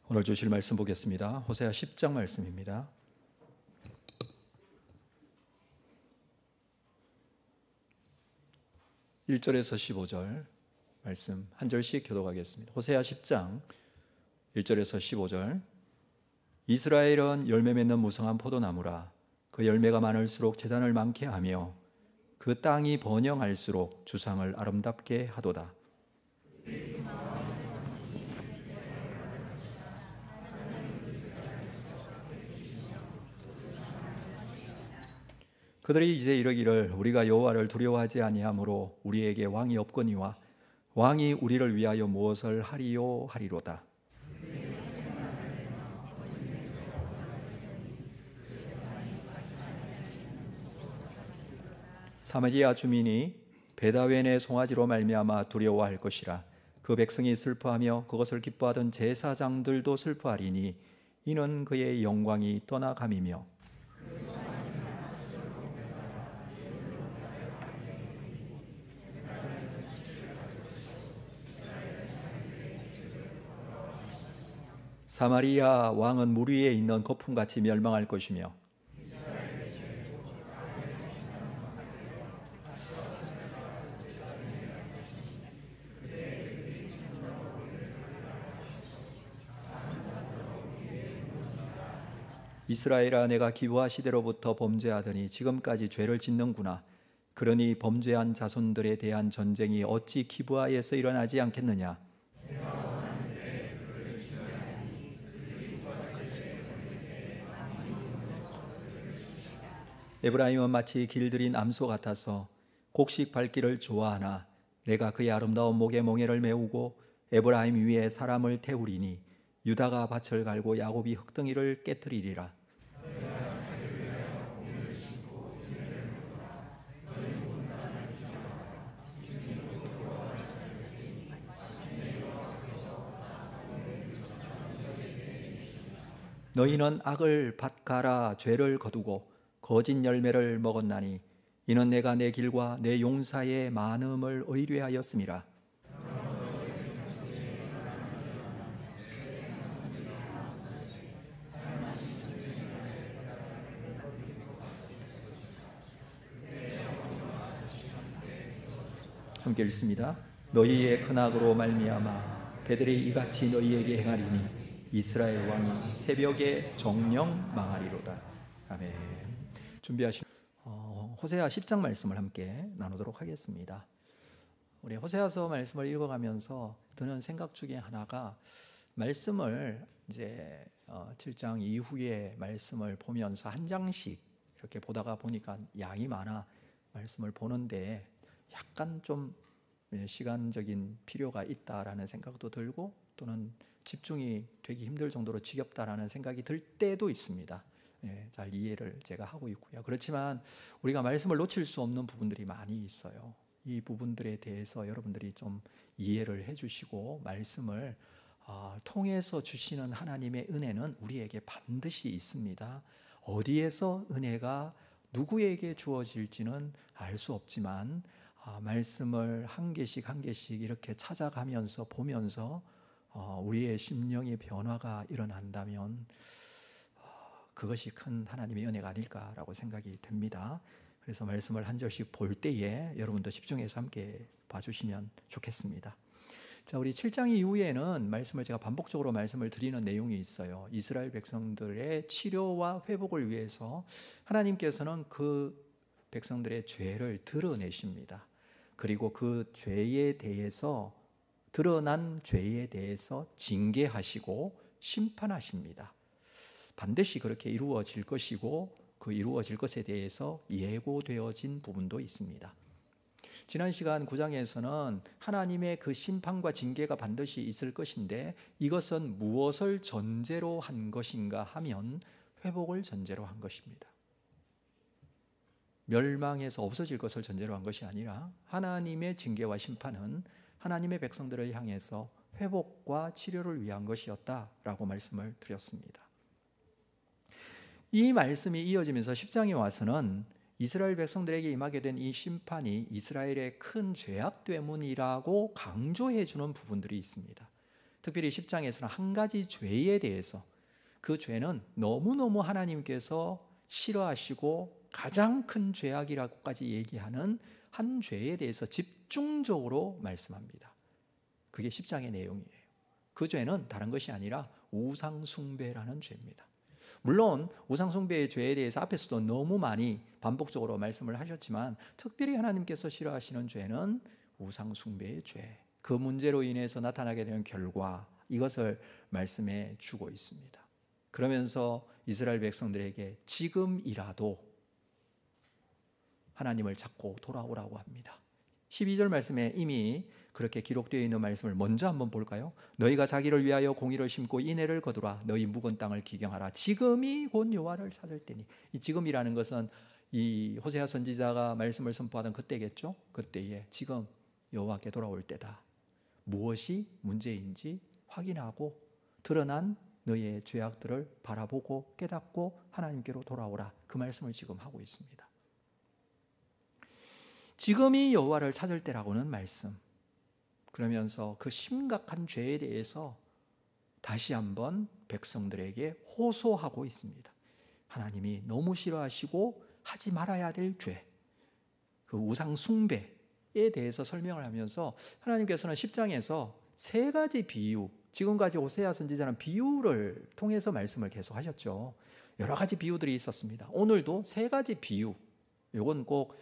오늘 주실 말씀 보겠습니다. 호세아 10장 말씀입니다. 1절에서 15절 말씀 한 절씩 교독하겠습니다. 호세아 10장 1절에서 15절. 이스라엘은 열매 맺는 무성한 포도나무라. 그 열매가 많을수록 재단을 많게 하며 그 땅이 번영할수록 주상을 아름답게 하도다. 그들이 이제 이르기를 우리가 여호와를 두려워하지 아니하므로 우리에게 왕이 없거니와 왕이 우리를 위하여 무엇을 하리요 하리로다. 사마리아 주민이 베다웬의 송아지로 말미암아 두려워할 것이라. 그 백성이 슬퍼하며 그것을 기뻐하던 제사장들도 슬퍼하리니 이는 그의 영광이 떠나감이며 사마리아 왕은 물 위에 있는 거품같이 멸망할 것이며 이스라엘아, 내가 기브아 시대로부터 범죄하더니 지금까지 죄를 짓는구나. 그러니 범죄한 자손들에 대한 전쟁이 어찌 기브아에서 일어나지 않겠느냐. 에브라임은 마치 길들인 암소 같아서 곡식 밟기를 좋아하나 내가 그의 아름다운 목에 멍에를 메우고 에브라임 위에 사람을 태우리니 유다가 밭을 갈고 야곱이 흙덩이를 깨뜨리리라. 너희는 악을 밭갈아 죄를 거두고 거짓 열매를 먹었나니 이는 내가 내 길과 내 용사의 많음을 의뢰하였음이라. 함께 읽습니다. 너희의 큰 악으로 말미암아 배들이 이같이 너희에게 행하리니 이스라엘 왕이 새벽에 정령 망하리로다. 아멘. 준비하시면 호세아 10장 말씀을 함께 나누도록 하겠습니다. 우리 호세아서 말씀을 읽어가면서 드는 생각 중에 하나가, 말씀을 이제 7장 이후에 말씀을 보면서 한 장씩 이렇게 보다가 보니까 양이 많아 말씀을 보는데 약간 좀 시간적인 필요가 있다라는 생각도 들고, 또는 집중이 되기 힘들 정도로 지겹다라는 생각이 들 때도 있습니다. 잘 이해를 제가 하고 있고요. 그렇지만 우리가 말씀을 놓칠 수 없는 부분들이 많이 있어요. 이 부분들에 대해서 여러분들이 좀 이해를 해주시고, 말씀을 통해서 주시는 하나님의 은혜는 우리에게 반드시 있습니다. 어디에서 은혜가 누구에게 주어질지는 알 수 없지만 말씀을 한 개씩 한 개씩 이렇게 찾아가면서 보면서 우리의 심령의 변화가 일어난다면 그것이 큰 하나님의 은혜가 아닐까라고 생각이 됩니다. 그래서 말씀을 한 절씩 볼 때에 여러분도 집중해서 함께 봐주시면 좋겠습니다. 자, 우리 7장 이후에는 말씀을 제가 반복적으로 말씀을 드리는 내용이 있어요. 이스라엘 백성들의 치료와 회복을 위해서 하나님께서는 그 백성들의 죄를 드러내십니다. 그리고 그 죄에 대해서, 드러난 죄에 대해서 징계하시고 심판하십니다. 반드시 그렇게 이루어질 것이고, 그 이루어질 것에 대해서 예고되어진 부분도 있습니다. 지난 시간 9장에서는 하나님의 그 심판과 징계가 반드시 있을 것인데, 이것은 무엇을 전제로 한 것인가 하면 회복을 전제로 한 것입니다. 멸망해서 없어질 것을 전제로 한 것이 아니라, 하나님의 징계와 심판은 하나님의 백성들을 향해서 회복과 치료를 위한 것이었다라고 말씀을 드렸습니다. 이 말씀이 이어지면서 10장에 와서는 이스라엘 백성들에게 임하게 된 이 심판이 이스라엘의 큰 죄악 때문이라고 강조해 주는 부분들이 있습니다. 특별히 10장에서는 한 가지 죄에 대해서, 그 죄는 너무너무 하나님께서 싫어하시고 가장 큰 죄악이라고까지 얘기하는 한 죄에 대해서 집중적으로 말씀합니다. 그게 10장의 내용이에요. 그 죄는 다른 것이 아니라 우상숭배라는 죄입니다. 물론 우상숭배의 죄에 대해서 앞에서도 너무 많이 반복적으로 말씀을 하셨지만, 특별히 하나님께서 싫어하시는 죄는 우상숭배의 죄, 그 문제로 인해서 나타나게 되는 결과, 이것을 말씀해 주고 있습니다. 그러면서 이스라엘 백성들에게 지금이라도 하나님을 찾고 돌아오라고 합니다. 12절 말씀에 이미 그렇게 기록되어 있는 말씀을 먼저 한번 볼까요? 너희가 자기를 위하여 공의를 심고 인애를 거두라. 너희 묵은 땅을 기경하라. 지금이 곧 여호와를 찾을 때니. 이 지금이라는 것은 이 호세아 선지자가 말씀을 선포하던 그때겠죠. 그때에 지금 여호와께 돌아올 때다. 무엇이 문제인지 확인하고 드러난 너희의 죄악들을 바라보고 깨닫고 하나님께로 돌아오라. 그 말씀을 지금 하고 있습니다. 지금이 여호와를 찾을 때라고는 말씀. 그러면서 그 심각한 죄에 대해서 다시 한번 백성들에게 호소하고 있습니다. 하나님이 너무 싫어하시고 하지 말아야 될 죄, 그 우상 숭배에 대해서 설명을 하면서 하나님께서는 10장에서 세 가지 비유, 지금까지 호세아 선지자는 비유를 통해서 말씀을 계속 하셨죠. 여러 가지 비유들이 있었습니다. 오늘도 세 가지 비유, 이건 꼭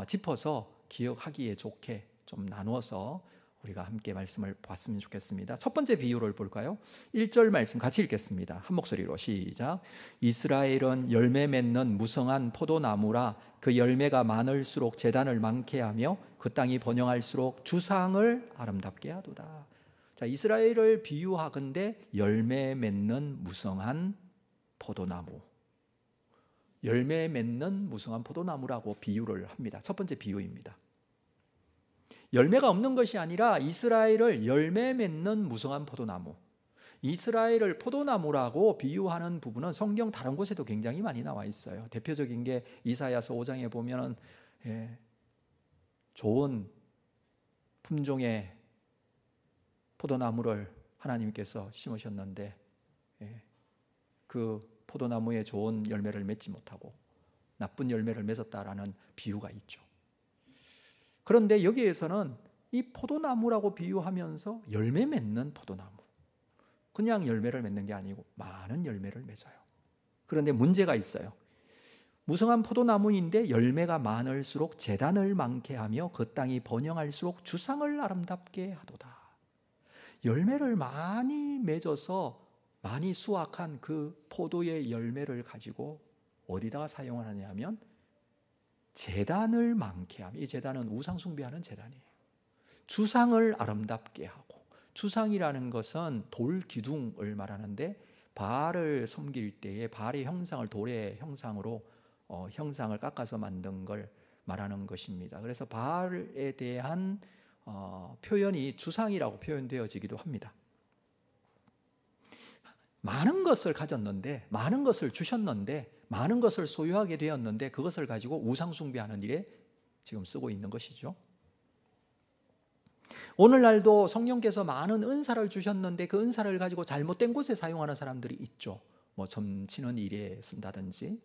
짚어서 기억하기에 좋게 좀 나누어서 우리가 함께 말씀을 봤으면 좋겠습니다. 첫 번째 비유를 볼까요? 1절 말씀 같이 읽겠습니다. 한 목소리로 시작. 이스라엘은 열매 맺는 무성한 포도나무라. 그 열매가 많을수록 제단을 많게 하며 그 땅이 번영할수록 주상을 아름답게 하도다. 자, 이스라엘을 비유하건대 열매 맺는 무성한 포도나무, 열매 맺는 무성한 포도나무라고 비유를 합니다. 첫 번째 비유입니다. 열매가 없는 것이 아니라 이스라엘을 열매 맺는 무성한 포도나무, 이스라엘을 포도나무라고 비유하는 부분은 성경 다른 곳에도 굉장히 많이 나와 있어요. 대표적인 게 이사야서 5장에 보면은 좋은 품종의 포도나무를 하나님께서 심으셨는데 그 포도나무에 좋은 열매를 맺지 못하고 나쁜 열매를 맺었다라는 비유가 있죠. 그런데 여기에서는 이 포도나무라고 비유하면서 열매 맺는 포도나무, 그냥 열매를 맺는 게 아니고 많은 열매를 맺어요. 그런데 문제가 있어요. 무성한 포도나무인데 열매가 많을수록 제단을 많게 하며 그 땅이 번영할수록 주상을 아름답게 하도다. 열매를 많이 맺어서 많이 수확한 그 포도의 열매를 가지고 어디다가 사용하느냐 하면 제단을 많게 하며, 이 제단은 우상 숭배하는 제단이에요. 주상을 아름답게 하고, 주상이라는 것은 돌 기둥을 말하는데 바알을 섬길 때에 바알의 형상을 돌의 형상으로 형상을 깎아서 만든 걸 말하는 것입니다. 그래서 바알에 대한 표현이 주상이라고 표현되어지기도 합니다. 많은 것을 가졌는데, 많은 것을 주셨는데, 많은 것을 소유하게 되었는데 그것을 가지고 우상 숭배하는 일에 지금 쓰고 있는 것이죠. 오늘날도 성령께서 많은 은사를 주셨는데 그 은사를 가지고 잘못된 곳에 사용하는 사람들이 있죠. 뭐 점치는 일에 쓴다든지.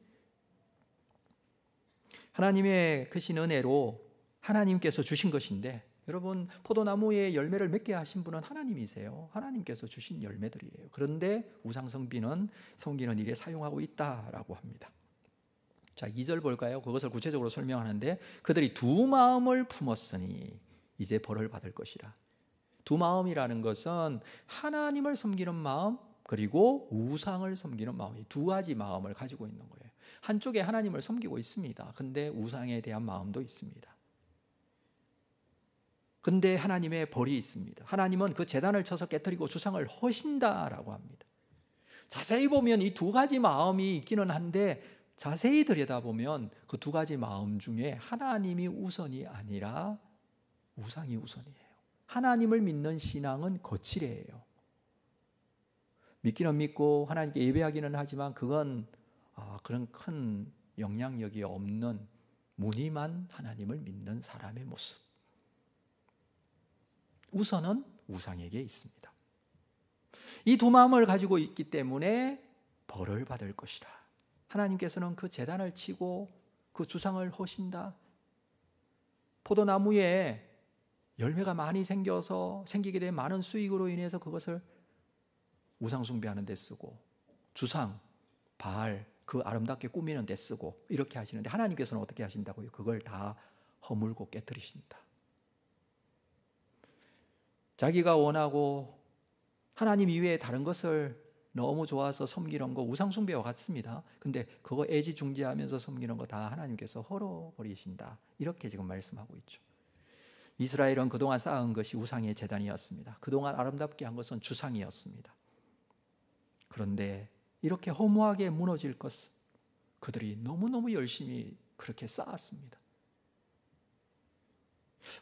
하나님의 크신 은혜로 하나님께서 주신 것인데, 여러분 포도나무에 열매를 맺게 하신 분은 하나님이세요. 하나님께서 주신 열매들이에요. 그런데 우상숭배는 섬기는 일에 사용하고 있다라고 합니다. 자, 2절 볼까요? 그것을 구체적으로 설명하는데 그들이 두 마음을 품었으니 이제 벌을 받을 것이라. 두 마음이라는 것은 하나님을 섬기는 마음, 그리고 우상을 섬기는 마음, 두 가지 마음을 가지고 있는 거예요. 한쪽에 하나님을 섬기고 있습니다. 근데 우상에 대한 마음도 있습니다. 근데 하나님의 벌이 있습니다. 하나님은 그 제단을 쳐서 깨뜨리고 주상을 허신다라고 합니다. 자세히 보면 이 두 가지 마음이 있기는 한데 자세히 들여다보면 그 두 가지 마음 중에 하나님이 우선이 아니라 우상이 우선이에요. 하나님을 믿는 신앙은 거칠해요. 믿기는 믿고 하나님께 예배하기는 하지만 그건 그런 큰 영향력이 없는 무늬만 하나님을 믿는 사람의 모습. 우선은 우상에게 있습니다. 이 두 마음을 가지고 있기 때문에 벌을 받을 것이라. 하나님께서는 그 제단을 치고 그 주상을 허신다. 포도나무에 열매가 많이 생기게 된 많은 수익으로 인해서 그것을 우상 숭배하는 데 쓰고, 주상, 바알, 그 아름답게 꾸미는 데 쓰고 이렇게 하시는데, 하나님께서는 어떻게 하신다고요? 그걸 다 허물고 깨뜨리신다. 자기가 원하고 하나님 이외에 다른 것을 너무 좋아서 섬기는 거 우상 숭배와 같습니다. 근데 그거 애지중지하면서 섬기는 거 다 하나님께서 헐어버리신다. 이렇게 지금 말씀하고 있죠. 이스라엘은 그동안 쌓은 것이 우상의 제단이었습니다. 그동안 아름답게 한 것은 주상이었습니다. 그런데 이렇게 허무하게 무너질 것은 그들이 너무너무 열심히 그렇게 쌓았습니다.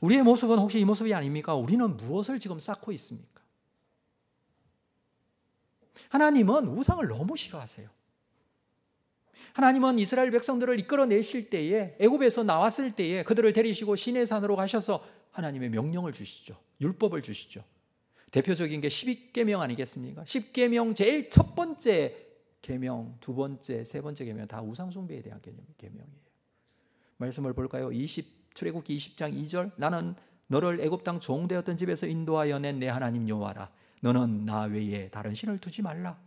우리의 모습은 혹시 이 모습이 아닙니까? 우리는 무엇을 지금 쌓고 있습니까? 하나님은 우상을 너무 싫어하세요. 하나님은 이스라엘 백성들을 이끌어내실 때에, 애굽에서 나왔을 때에 그들을 데리시고 시내산으로 가셔서 하나님의 명령을 주시죠. 율법을 주시죠. 대표적인 게 12계명 아니겠습니까? 10계명 제일 첫 번째 계명, 두 번째, 세 번째 계명 다 우상 숭배에 대한 계명이에요. 말씀을 볼까요? 출애굽기 20장 2절, 나는 너를 애굽 땅 종되었던 집에서 인도하여 낸 내 하나님 여호와라. 너는 나 외에 다른 신을 두지 말라.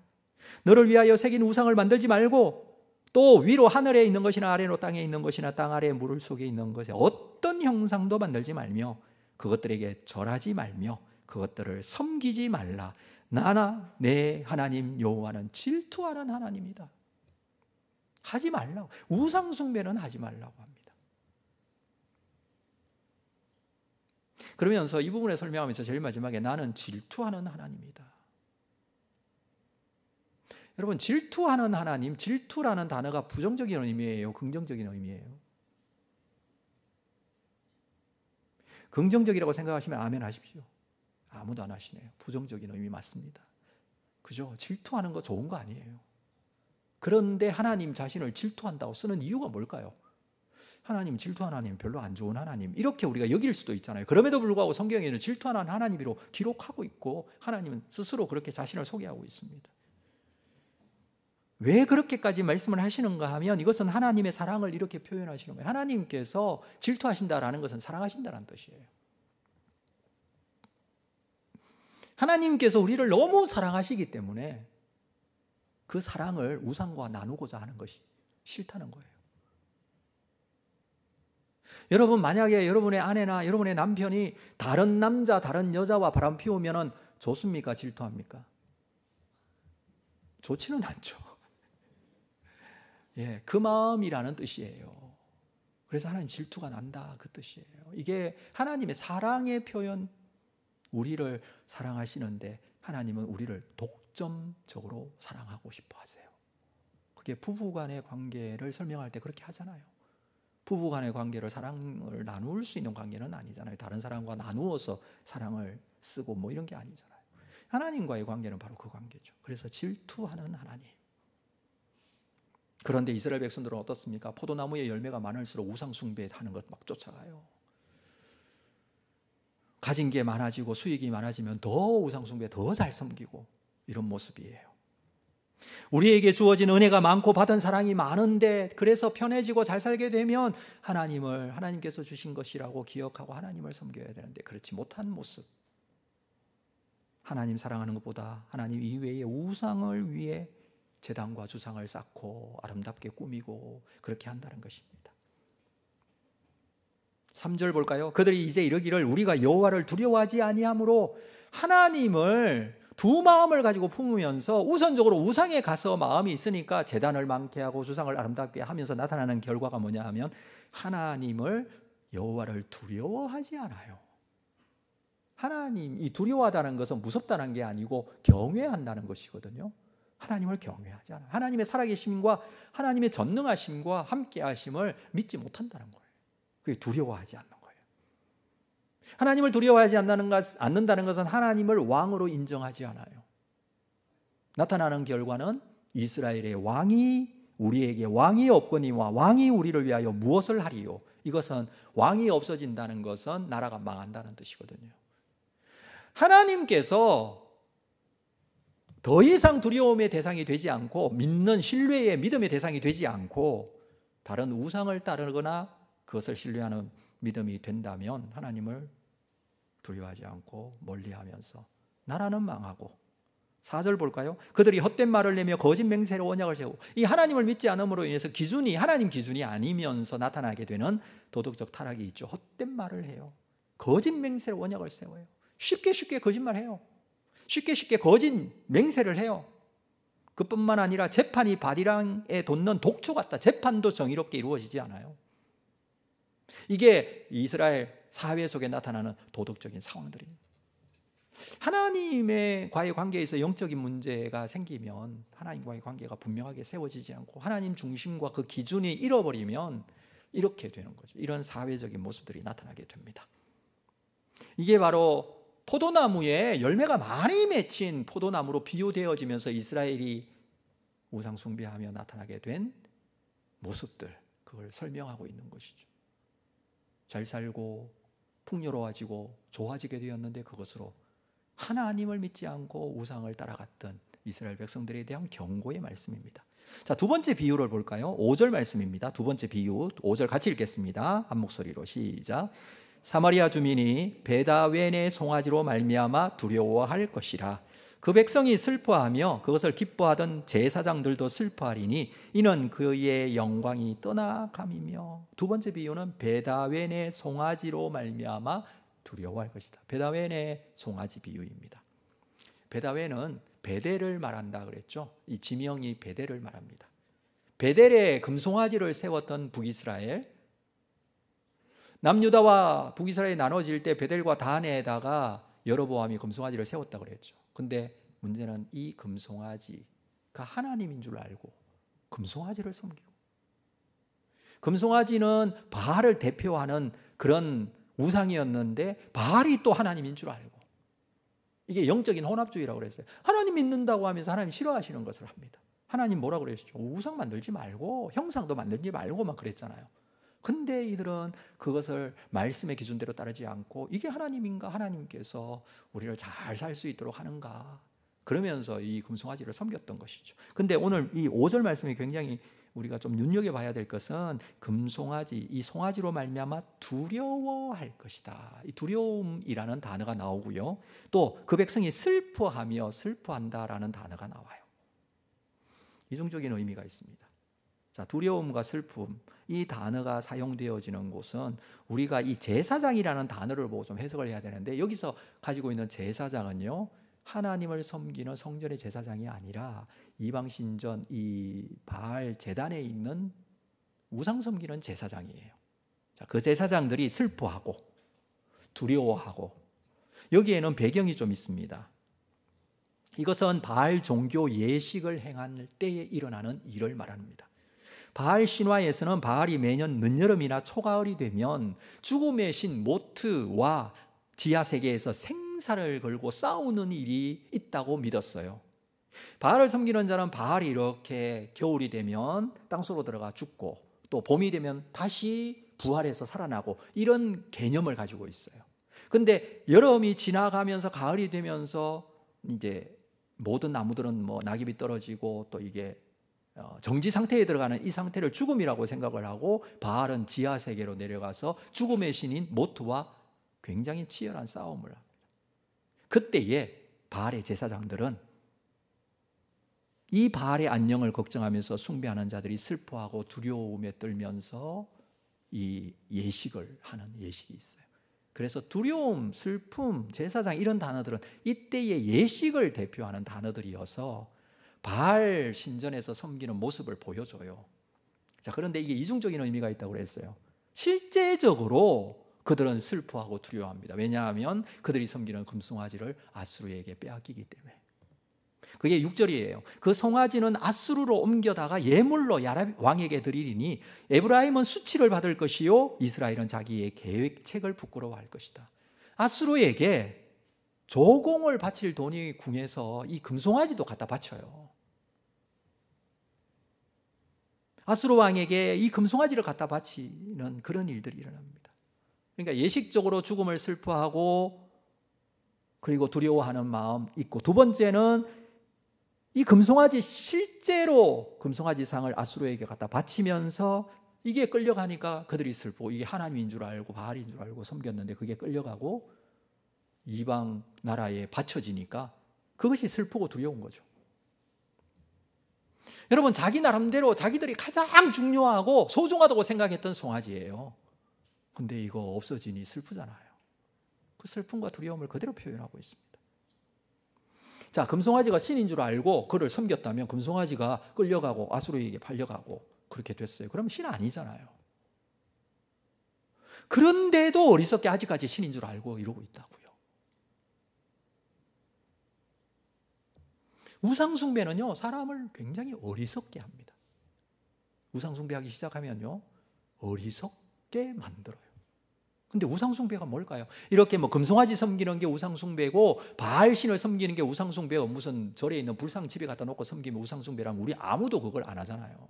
너를 위하여 새긴 우상을 만들지 말고, 또 위로 하늘에 있는 것이나 아래로 땅에 있는 것이나 땅 아래 물 속에 있는 것에 어떤 형상도 만들지 말며 그것들에게 절하지 말며 그것들을 섬기지 말라. 나나 내 하나님 여호와는 질투하는 하나님이다. 하지 말라고. 우상 숭배는 하지 말라고 합니다. 그러면서 이 부분에 설명하면서 제일 마지막에 나는 질투하는 하나님이다. 여러분, 질투하는 하나님, 질투라는 단어가 부정적인 의미예요? 긍정적인 의미예요? 긍정적이라고 생각하시면 아멘 하십시오. 아무도 안 하시네요. 부정적인 의미 맞습니다. 그죠? 질투하는 거 좋은 거 아니에요. 그런데 하나님 자신을 질투한다고 쓰는 이유가 뭘까요? 하나님 질투 하나님, 별로 안 좋은 하나님, 이렇게 우리가 여길 수도 있잖아요. 그럼에도 불구하고 성경에는 질투하는 하나님으로 기록하고 있고 하나님은 스스로 그렇게 자신을 소개하고 있습니다. 왜 그렇게까지 말씀을 하시는가 하면 이것은 하나님의 사랑을 이렇게 표현하시는 거예요. 하나님께서 질투하신다라는 것은 사랑하신다는 뜻이에요. 하나님께서 우리를 너무 사랑하시기 때문에 그 사랑을 우상과 나누고자 하는 것이 싫다는 거예요. 여러분, 만약에 여러분의 아내나 여러분의 남편이 다른 남자, 다른 여자와 바람 피우면 좋습니까? 질투합니까? 좋지는 않죠. 예, 그 마음이라는 뜻이에요. 그래서 하나님 질투가 난다, 그 뜻이에요. 이게 하나님의 사랑의 표현, 우리를 사랑하시는데 하나님은 우리를 독점적으로 사랑하고 싶어 하세요. 그게 부부간의 관계를 설명할 때 그렇게 하잖아요. 부부간의 관계를 사랑을 나눌 수 있는 관계는 아니잖아요. 다른 사람과 나누어서 사랑을 쓰고 뭐 이런 게 아니잖아요. 하나님과의 관계는 바로 그 관계죠. 그래서 질투하는 하나님. 그런데 이스라엘 백성들은 어떻습니까? 포도나무의 열매가 많을수록 우상 숭배하는 것 막 쫓아가요. 가진 게 많아지고 수익이 많아지면 더 우상 숭배 더 잘 섬기고 이런 모습이에요. 우리에게 주어진 은혜가 많고 받은 사랑이 많은데 그래서 편해지고 잘 살게 되면 하나님께서 주신 것이라고 기억하고 하나님을 섬겨야 되는데 그렇지 못한 모습. 하나님 사랑하는 것보다 하나님 이외의 우상을 위해 제단과 주상을 쌓고 아름답게 꾸미고 그렇게 한다는 것입니다. 3절 볼까요? 그들이 이제 이르기를 우리가 여호와를 두려워하지 아니하므로, 하나님을 두 마음을 가지고 품으면서 우선적으로 우상에 가서 마음이 있으니까 제단을 많게 하고 주상을 아름답게 하면서 나타나는 결과가 뭐냐 하면 하나님을, 여호와를 두려워하지 않아요. 하나님이 두려워하다는 것은 무섭다는 게 아니고 경외한다는 것이거든요. 하나님을 경외하지 않아요. 하나님의 살아계심과 하나님의 전능하심과 함께하심을 믿지 못한다는 거예요. 그게 두려워하지 않는 거예요. 하나님을 두려워하지 않는다는 것은 하나님을 왕으로 인정하지 않아요. 나타나는 결과는 이스라엘의 왕이 우리에게 왕이 없거니와 왕이 우리를 위하여 무엇을 하리요? 이것은 왕이 없어진다는 것은 나라가 망한다는 뜻이거든요. 하나님께서 더 이상 두려움의 대상이 되지 않고 믿는 신뢰의 믿음의 대상이 되지 않고 다른 우상을 따르거나 그것을 신뢰하는 믿음이 된다면 하나님을 두려워하지 않고 멀리하면서 나라는 망하고 4절 볼까요? 그들이 헛된 말을 내며 거짓 맹세로 언약을 세우고 이 하나님을 믿지 않음으로 인해서 기준이 하나님 기준이 아니면서 나타나게 되는 도덕적 타락이 있죠. 헛된 말을 해요. 거짓 맹세로 언약을 세워요. 쉽게 거짓말해요. 쉽게 거짓 맹세를 해요. 그뿐만 아니라 재판이 바리랑에 돋는 독초 같다. 재판도 정의롭게 이루어지지 않아요. 이게 이스라엘 사회 속에 나타나는 도덕적인 상황들입니다. 하나님과의 관계에서 영적인 문제가 생기면 하나님과의 관계가 분명하게 세워지지 않고 하나님 중심과 그 기준이 잃어버리면 이렇게 되는 거죠. 이런 사회적인 모습들이 나타나게 됩니다. 이게 바로 포도나무에 열매가 많이 맺힌 포도나무로 비유되어지면서 이스라엘이 우상 숭배하며 나타나게 된 모습들, 그걸 설명하고 있는 것이죠. 잘 살고 풍요로워지고 좋아지게 되었는데 그것으로 하나님을 믿지 않고 우상을 따라갔던 이스라엘 백성들에 대한 경고의 말씀입니다. 자, 두 번째 비유를 볼까요? 5절 말씀입니다. 두 번째 비유 5절 같이 읽겠습니다. 한 목소리로 시작. 사마리아 주민이 베다웬의 송아지로 말미암아 두려워할 것이라. 그 백성이 슬퍼하며 그것을 기뻐하던 제사장들도 슬퍼하리니 이는 그의 영광이 떠나감이며. 두 번째 비유는 베다웬의 송아지로 말미암아 두려워할 것이다. 베다웬의 송아지 비유입니다. 베다웬은 베델을 말한다 그랬죠. 이 지명이 베델을 말합니다. 베델에 금송아지를 세웠던 북이스라엘, 남유다와 북이스라엘이 나눠질 때 베델과 단에다가 여로보암이 금송아지를 세웠다 그랬죠. 근데 문제는 이 금송아지가 하나님인 줄 알고 금송아지를 섬기고, 금송아지는 바알을 대표하는 그런 우상이었는데 바알이 또 하나님인 줄 알고, 이게 영적인 혼합주의라고 그랬어요. 하나님 믿는다고 하면서 하나님 싫어하시는 것을 합니다. 하나님 뭐라고 그랬죠? 우상 만들지 말고 형상도 만들지 말고 막 그랬잖아요. 근데 이들은 그것을 말씀의 기준대로 따르지 않고 이게 하나님인가, 하나님께서 우리를 잘 살 수 있도록 하는가, 그러면서 이 금송아지를 섬겼던 것이죠. 근데 오늘 이 5절 말씀이 굉장히 우리가 좀 눈여겨봐야 될 것은 금송아지, 이 송아지로 말미암아 두려워할 것이다. 이 두려움이라는 단어가 나오고요. 또 그 백성이 슬퍼하며 슬퍼한다라는 단어가 나와요. 이중적인 의미가 있습니다. 자, 두려움과 슬픔, 이 단어가 사용되어지는 곳은 우리가 이 제사장이라는 단어를 보고 좀 해석을 해야 되는데, 여기서 가지고 있는 제사장은요, 하나님을 섬기는 성전의 제사장이 아니라 이방신전 이 바알 제단에 있는 우상 섬기는 제사장이에요. 자, 그 제사장들이 슬퍼하고 두려워하고, 여기에는 배경이 좀 있습니다. 이것은 바알 종교 예식을 행할 때에 일어나는 일을 말합니다. 바알 신화에서는 바알이 매년 늦여름이나 초가을이 되면 죽음의 신 모트와 지하 세계에서 생사를 걸고 싸우는 일이 있다고 믿었어요. 바알을 섬기는 자는 바알이 이렇게 겨울이 되면 땅속으로 들어가 죽고 또 봄이 되면 다시 부활해서 살아나고, 이런 개념을 가지고 있어요. 근데 여름이 지나가면서 가을이 되면서 이제 모든 나무들은 뭐 낙엽이 떨어지고 또 이게 정지 상태에 들어가는 이 상태를 죽음이라고 생각을 하고, 바알은 지하 세계로 내려가서 죽음의 신인 모트와 굉장히 치열한 싸움을 합니다. 그때에 바알의 제사장들은 이 바알의 안녕을 걱정하면서 숭배하는 자들이 슬퍼하고 두려움에 떨면서 이 예식을 하는 예식이 있어요. 그래서 두려움, 슬픔, 제사장, 이런 단어들은 이때의 예식을 대표하는 단어들이어서 바알 신전에서 섬기는 모습을 보여줘요. 자, 그런데 이게 이중적인 의미가 있다고 그랬어요. 실제적으로 그들은 슬퍼하고 두려워합니다. 왜냐하면 그들이 섬기는 금송아지를 아수르에게 빼앗기기 때문에. 그게 6절이에요. 그 송아지는 아수르로 옮겨다가 예물로 야랍 왕에게 드리리니 에브라임은 수치를 받을 것이요 이스라엘은 자기의 계획책을 부끄러워할 것이다. 아수르에게 조공을 바칠 돈이 궁해서 이 금송아지도 갖다 바쳐요. 아수르 왕에게 이 금송아지를 갖다 바치는 그런 일들이 일어납니다. 그러니까 예식적으로 죽음을 슬퍼하고 그리고 두려워하는 마음 있고, 두 번째는 이 금송아지 실제로 금송아지상을 앗수르에게 갖다 바치면서 이게 끌려가니까 그들이 슬프고 이게 하나님인 줄 알고 바알인 줄 알고 섬겼는데 그게 끌려가고 이방 나라에 바쳐지니까 그것이 슬프고 두려운 거죠. 여러분, 자기 나름대로 자기들이 가장 중요하고 소중하다고 생각했던 송아지예요. 근데 이거 없어지니 슬프잖아요. 그 슬픔과 두려움을 그대로 표현하고 있습니다. 자, 금송아지가 신인 줄 알고 그를 섬겼다면 금송아지가 끌려가고 앗수르에게 팔려가고 그렇게 됐어요. 그러면 신 아니잖아요. 그런데도 어리석게 아직까지 신인 줄 알고 이러고 있다고요. 우상숭배는요, 사람을 굉장히 어리석게 합니다. 우상숭배하기 시작하면요, 어리석게 만들어요. 근데 우상숭배가 뭘까요? 이렇게 뭐 금송아지 섬기는 게 우상숭배고 바알신을 섬기는 게 우상숭배고 무슨 절에 있는 불상집에 갖다 놓고 섬기면 우상숭배라면 우리 아무도 그걸 안 하잖아요.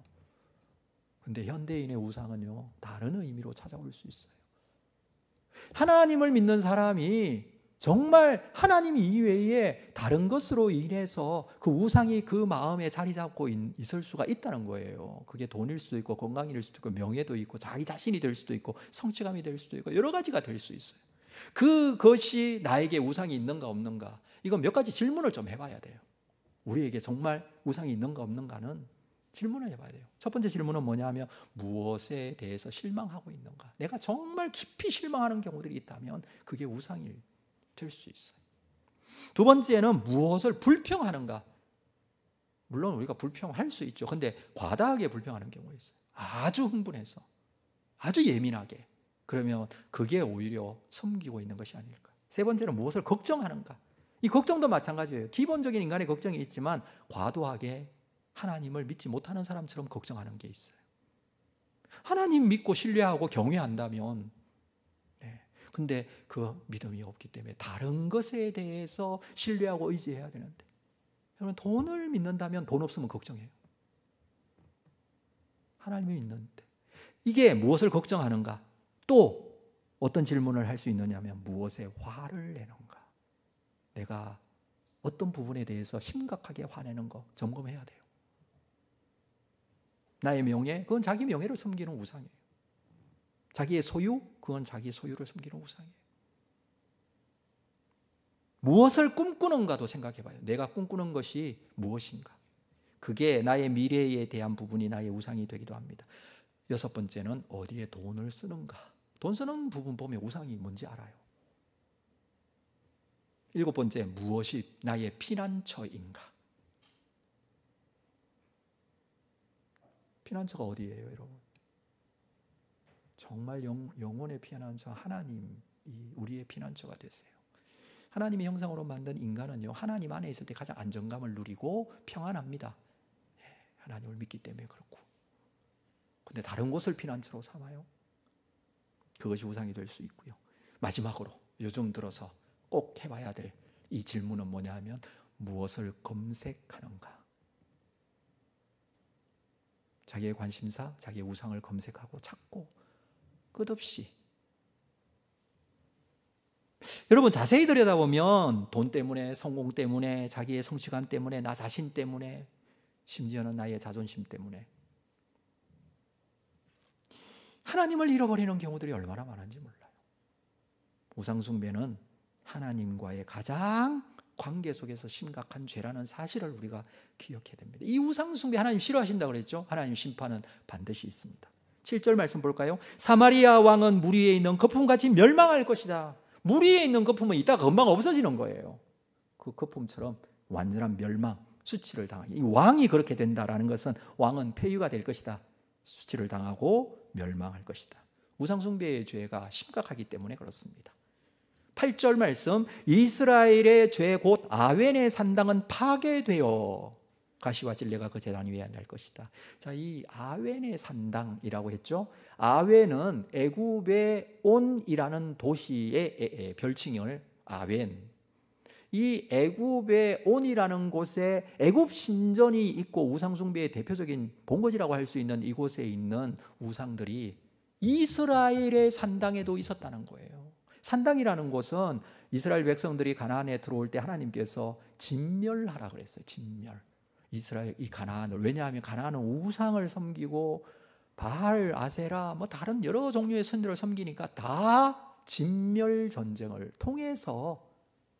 근데 현대인의 우상은요, 다른 의미로 찾아올 수 있어요. 하나님을 믿는 사람이 정말 하나님 이외에 다른 것으로 인해서 그 우상이 그 마음에 자리 잡고 있을 수가 있다는 거예요. 그게 돈일 수도 있고 건강일 수도 있고 명예도 있고 자기 자신이 될 수도 있고 성취감이 될 수도 있고 여러 가지가 될 수 있어요. 그것이 나에게 우상이 있는가 없는가, 이건 몇 가지 질문을 좀 해봐야 돼요. 우리에게 정말 우상이 있는가 없는가는 질문을 해봐야 돼요. 첫 번째 질문은 뭐냐면 무엇에 대해서 실망하고 있는가. 내가 정말 깊이 실망하는 경우들이 있다면 그게 우상일 될 수 있어요. 두 번째는 무엇을 불평하는가. 물론 우리가 불평할 수 있죠. 근데 과다하게 불평하는 경우가 있어요. 아주 흥분해서 아주 예민하게. 그러면 그게 오히려 섬기고 있는 것이 아닐까. 세 번째는 무엇을 걱정하는가. 이 걱정도 마찬가지예요. 기본적인 인간의 걱정이 있지만 과도하게 하나님을 믿지 못하는 사람처럼 걱정하는 게 있어요. 하나님 믿고 신뢰하고 경외한다면, 근데 그 믿음이 없기 때문에 다른 것에 대해서 신뢰하고 의지해야 되는데, 여러분, 돈을 믿는다면 돈 없으면 걱정해요. 하나님을 믿는데 이게 무엇을 걱정하는가. 또 어떤 질문을 할 수 있느냐면 무엇에 화를 내는가. 내가 어떤 부분에 대해서 심각하게 화내는 거 점검해야 돼요. 나의 명예, 그건 자기 명예를 섬기는 우상이에요. 자기의 소유, 그건 자기 소유를 섬기는 우상이에요. 무엇을 꿈꾸는가도 생각해 봐요. 내가 꿈꾸는 것이 무엇인가. 그게 나의 미래에 대한 부분이 나의 우상이 되기도 합니다. 여섯 번째는 어디에 돈을 쓰는가. 돈 쓰는 부분 보면 우상이 뭔지 알아요. 일곱 번째, 무엇이 나의 피난처인가. 피난처가 어디예요, 여러분? 정말 영혼의 피난처 하나님이 우리의 피난처가 되세요. 하나님의 형상으로 만든 인간은요, 하나님 안에 있을 때 가장 안정감을 누리고 평안합니다. 하나님을 믿기 때문에 그렇고. 근데 다른 곳을 피난처로 삼아요. 그것이 우상이 될 수 있고요. 마지막으로 요즘 들어서 꼭 해봐야 될 이 질문은 뭐냐 하면 무엇을 검색하는가. 자기의 관심사, 자기의 우상을 검색하고 찾고 끝없이. 여러분, 자세히 들여다보면 돈 때문에, 성공 때문에, 자기의 성취감 때문에, 나 자신 때문에, 심지어는 나의 자존심 때문에 하나님을 잃어버리는 경우들이 얼마나 많은지 몰라요. 우상숭배는 하나님과의 가장 관계 속에서 심각한 죄라는 사실을 우리가 기억해야 됩니다. 이 우상숭배 하나님 싫어하신다고 그랬죠? 하나님 심판은 반드시 있습니다. 7절 말씀 볼까요? 사마리아 왕은 물 위에 있는 거품같이 멸망할 것이다. 물 위에 있는 거품은 이따가 금방 없어지는 거예요. 그 거품처럼 완전한 멸망, 수치를 당하기. 이 왕이 그렇게 된다라는 것은 왕은 폐유가 될 것이다. 수치를 당하고 멸망할 것이다. 우상숭배의 죄가 심각하기 때문에 그렇습니다. 8절 말씀, 이스라엘의 죄 곧 아웬의 산당은 파괴되어 가시와 진레가 그 제단 위에 날 것이다. 자, 이 아웬의 산당이라고 했죠. 아웬은 애굽의 온이라는 도시의 별칭을 아웬. 이 애굽의 온이라는 곳에 애굽 신전이 있고 우상숭배의 대표적인 본거지라고 할 수 있는 이곳에 있는 우상들이 이스라엘의 산당에도 있었다는 거예요. 산당이라는 곳은 이스라엘 백성들이 가나안에 들어올 때 하나님께서 진멸하라 그랬어요. 진멸. 이스라엘 이 가나안을, 왜냐하면 가나안은 우상을 섬기고 바알, 아세라 뭐 다른 여러 종류의 신들을 섬기니까 다 진멸 전쟁을 통해서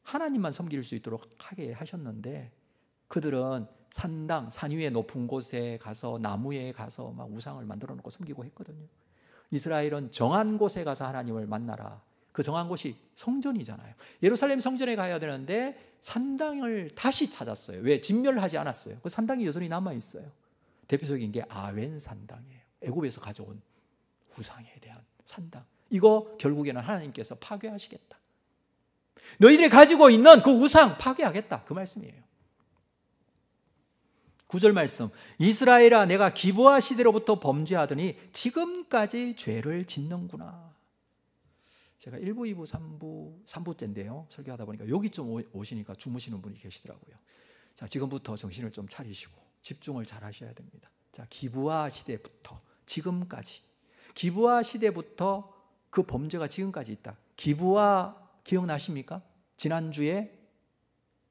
하나님만 섬길 수 있도록 하게 하셨는데, 그들은 산당, 산 위에 높은 곳에 가서 나무에 가서 막 우상을 만들어 놓고 섬기고 했거든요. 이스라엘은 정한 곳에 가서 하나님을 만나라. 그 정한 곳이 성전이잖아요. 예루살렘 성전에 가야 되는데 산당을 다시 찾았어요. 왜? 진멸하지 않았어요. 그 산당이 여전히 남아 있어요. 대표적인 게 아웬 산당이에요. 애굽에서 가져온 우상에 대한 산당. 이거 결국에는 하나님께서 파괴하시겠다. 너희들이 가지고 있는 그 우상 파괴하겠다. 그 말씀이에요. 9절 말씀, 이스라엘아 내가 기브아 시대로부터 범죄하더니 지금까지 죄를 짓는구나. 제가 1부, 2부, 3부째인데요. 설교하다 보니까 여기 좀 오시니까 주무시는 분이 계시더라고요. 자, 지금부터 정신을 좀 차리시고 집중을 잘 하셔야 됩니다. 자, 기브아 시대부터 지금까지, 기브아 시대부터 그 범죄가 지금까지 있다. 기브아 기억나십니까? 지난주에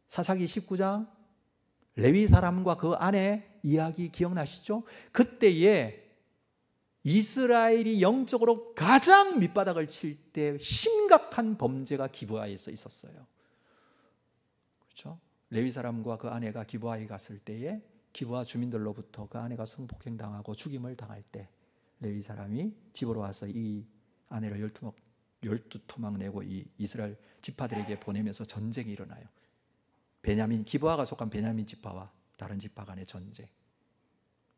사사기 19장 레위 사람과 그 아내 이야기 기억나시죠? 그때에 이스라엘이 영적으로 가장 밑바닥을 칠 때 심각한 범죄가 기브아에서 있었어요. 그렇죠? 레위 사람과 그 아내가 기브아에 갔을 때에 기브아 주민들로부터 그 아내가 성폭행당하고 죽임을 당할 때 레위 사람이 집으로 와서 이 아내를 12토막 내고 이 이스라엘 지파들에게 보내면서 전쟁이 일어나요. 베냐민, 기브아가 속한 베냐민 지파와 다른 지파 간의 전쟁.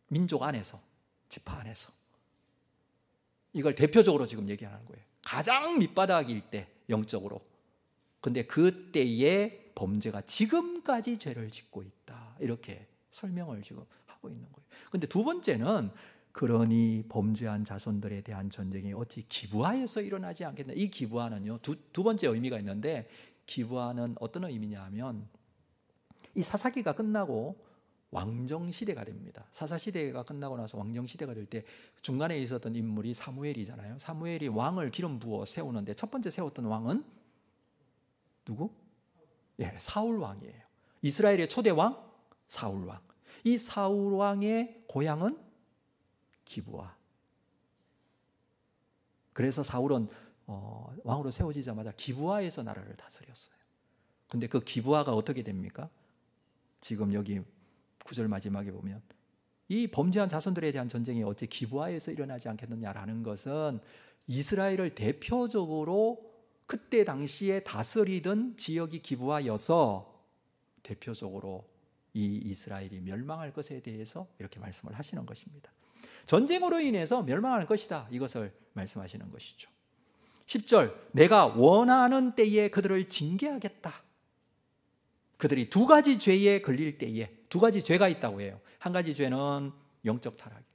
민족 안에서, 지파 안에서. 이걸 대표적으로 지금 얘기하는 거예요. 가장 밑바닥일 때 영적으로. 근데 그때의 범죄가 지금까지 죄를 짓고 있다. 이렇게 설명을 지금 하고 있는 거예요. 근데 두 번째는 그러니 범죄한 자손들에 대한 전쟁이 어찌 기브아에서 일어나지 않겠나. 이 기브아는요, 두 번째 의미가 있는데, 기브아는 어떤 의미냐 하면 이 사사기가 끝나고 왕정시대가 됩니다. 사사시대가 끝나고 나서 왕정시대가 될 때 중간에 있었던 인물이 사무엘이잖아요. 사무엘이 왕을 기름 부어 세우는데 첫 번째 세웠던 왕은 누구? 예, 사울왕이에요. 이스라엘의 초대 왕 사울왕. 이 사울왕의 고향은 기브아. 그래서 사울은 왕으로 세워지자마자 기브아에서 나라를 다스렸어요. 근데 그 기브아가 어떻게 됩니까? 지금 여기 9절 마지막에 보면 이 범죄한 자손들에 대한 전쟁이 어째 기브아에서 일어나지 않겠느냐라는 것은 이스라엘을 대표적으로 그때 당시에 다스리던 지역이 기브아여서 대표적으로 이 이스라엘이 멸망할 것에 대해서 이렇게 말씀을 하시는 것입니다. 전쟁으로 인해서 멸망할 것이다. 이것을 말씀하시는 것이죠. 10절, 내가 원하는 때에 그들을 징계하겠다. 그들이 두 가지 죄에 걸릴 때에, 두 가지 죄가 있다고 해요. 한 가지 죄는 영적 타락이에요.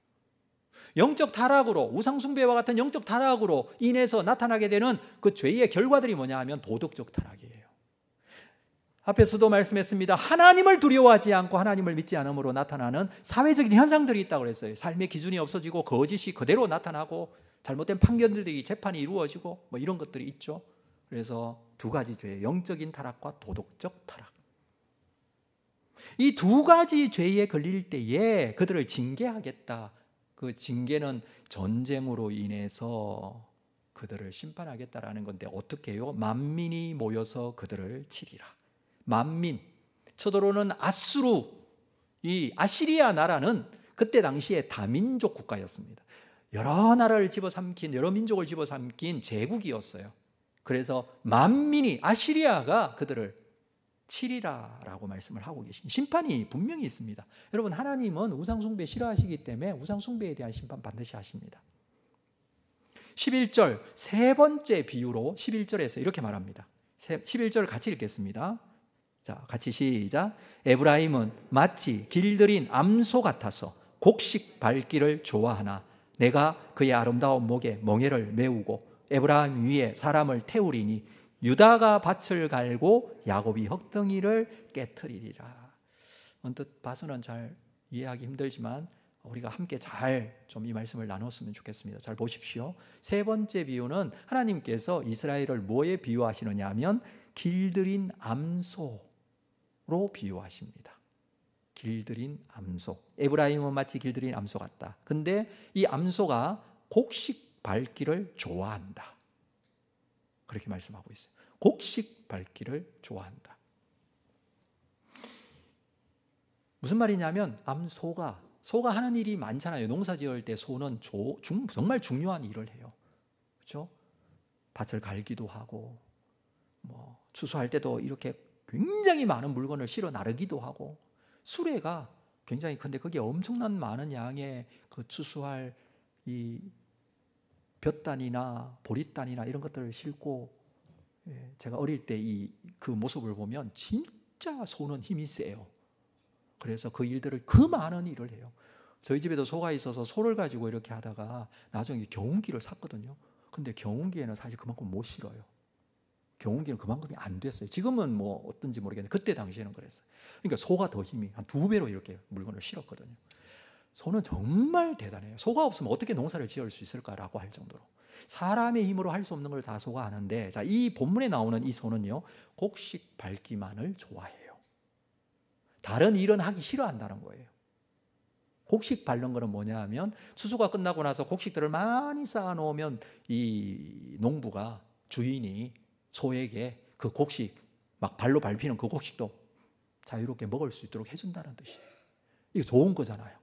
영적 타락으로, 우상숭배와 같은 영적 타락으로 인해서 나타나게 되는 그 죄의 결과들이 뭐냐 하면 도덕적 타락이에요. 앞에서도 말씀했습니다. 하나님을 두려워하지 않고 하나님을 믿지 않음으로 나타나는 사회적인 현상들이 있다고 그랬어요. 삶의 기준이 없어지고 거짓이 그대로 나타나고 잘못된 판결들이 재판이 이루어지고 뭐 이런 것들이 있죠. 그래서 두 가지 죄, 영적인 타락과 도덕적 타락. 이 두 가지 죄에 걸릴 때에 그들을 징계하겠다. 그 징계는 전쟁으로 인해서 그들을 심판하겠다라는 건데 어떻게 해요? 만민이 모여서 그들을 치리라. 만민, 쳐들어오는 아수르, 이 아시리아 나라는 그때 당시에 다민족 국가였습니다. 여러 나라를 집어삼킨, 여러 민족을 집어삼킨 제국이었어요. 그래서 만민이, 아시리아가 그들을 치리라라고 말씀을 하고 계신 심판이 분명히 있습니다. 여러분, 하나님은 우상숭배 싫어하시기 때문에 우상숭배에 대한 심판 반드시 하십니다. 11절 세 번째 비유로 11절에서 이렇게 말합니다. 11절 같이 읽겠습니다. 자, 같이 시작. 에브라임은 마치 길들인 암소 같아서 곡식 밟기를 좋아하나 내가 그의 아름다운 목에 멍에를 메우고 에브라임 위에 사람을 태우리니 유다가 밭을 갈고 야곱이 흙덩이를 깨트리리라. 언뜻 봐서는 잘 이해하기 힘들지만 우리가 함께 잘 좀 이 말씀을 나눴으면 좋겠습니다. 잘 보십시오. 세 번째 비유는 하나님께서 이스라엘을 뭐에 비유하시느냐 하면 길들인 암소로 비유하십니다. 길들인 암소. 에브라임은 마치 길들인 암소 같다. 근데 이 암소가 곡식 밟기를 좋아한다. 그렇게 말씀하고 있어요. 곡식 밟기를 좋아한다. 무슨 말이냐면 소가 하는 일이 많잖아요. 농사 지을 때 소는 정말 중요한 일을 해요. 그렇죠? 밭을 갈기도 하고 추수할 때도 이렇게 굉장히 많은 물건을 실어 나르기도 하고, 수레가 굉장히 큰데 거기에 엄청난 많은 양의 그 추수할 이 볕단이나 보리단이나 이런 것들을 싣고, 제가 어릴 때 그 모습을 보면 진짜 소는 힘이 세요. 그래서 그 일들을, 그 많은 일을 해요. 저희 집에도 소가 있어서 소를 가지고 이렇게 하다가 나중에 경운기를 샀거든요. 근데 경운기에는 사실 그만큼 못 실어요. 경운기는 그만큼이 안 됐어요. 지금은 어떤지 모르겠는데 그때 당시에는 그랬어요. 그러니까 소가 더 힘이 한 2배로 이렇게 물건을 실었거든요. 소는 정말 대단해요. 소가 없으면 어떻게 농사를 지을 수 있을까라고 할 정도로 사람의 힘으로 할 수 없는 걸 다 소가 하는데, 자, 이 본문에 나오는 이 소는요, 곡식 밟기만을 좋아해요. 다른 일은 하기 싫어한다는 거예요. 곡식 밟는 거는 뭐냐 하면, 추수가 끝나고 나서 곡식들을 많이 쌓아 놓으면 이 농부가, 주인이 소에게 그 곡식, 막 발로 밟히는 그 곡식도 자유롭게 먹을 수 있도록 해준다는 뜻이에요. 이게 좋은 거잖아요.